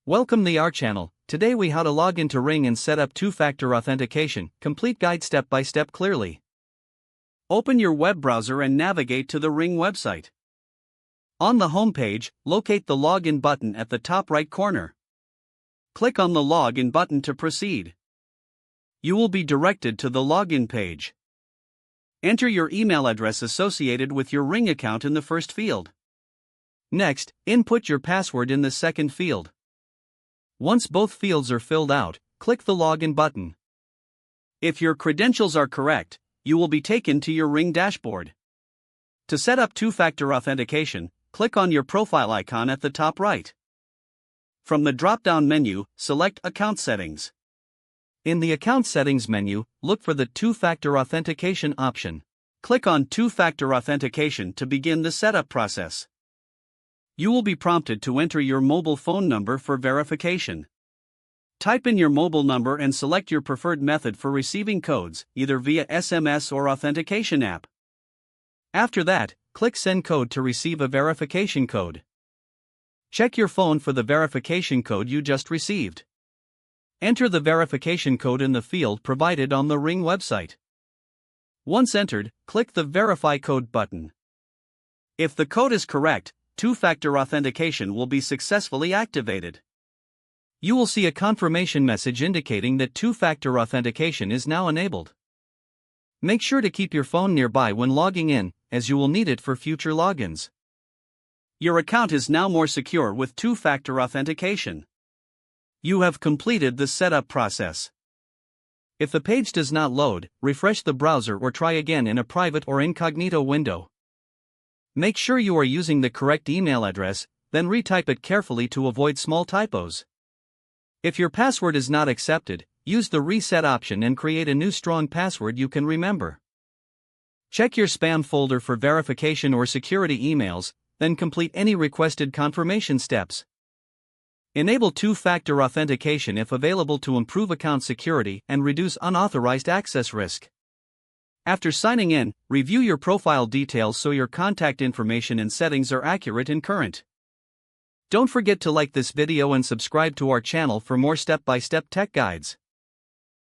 Welcome to our channel. Today we how to log into Ring and set up two-factor authentication. Complete guide step by step clearly. Open your web browser and navigate to the Ring website. On the home page, locate the login button at the top right corner. Click on the login button to proceed. You will be directed to the login page. Enter your email address associated with your Ring account in the first field. Next, input your password in the second field. Once both fields are filled out, click the login button. If your credentials are correct, you will be taken to your Ring dashboard. To set up two-factor authentication, click on your profile icon at the top right. From the drop-down menu, select Account Settings. In the Account Settings menu, look for the Two-Factor Authentication option. Click on Two-Factor Authentication to begin the setup process. You will be prompted to enter your mobile phone number for verification. Type in your mobile number and select your preferred method for receiving codes, either via SMS or authentication app. After that, click Send Code to receive a verification code. Check your phone for the verification code you just received. Enter the verification code in the field provided on the Ring website. Once entered, click the Verify Code button. If the code is correct, two-factor authentication will be successfully activated. You will see a confirmation message indicating that two-factor authentication is now enabled. Make sure to keep your phone nearby when logging in, as you will need it for future logins. Your account is now more secure with two-factor authentication. You have completed the setup process. If the page does not load, refresh the browser or try again in a private or incognito window. Make sure you are using the correct email address, then retype it carefully to avoid small typos. If your password is not accepted, use the reset option and create a new strong password you can remember. Check your spam folder for verification or security emails, then complete any requested confirmation steps. Enable two-factor authentication if available to improve account security and reduce unauthorized access risk. After signing in, review your profile details so your contact information and settings are accurate and current. Don't forget to like this video and subscribe to our channel for more step-by-step tech guides.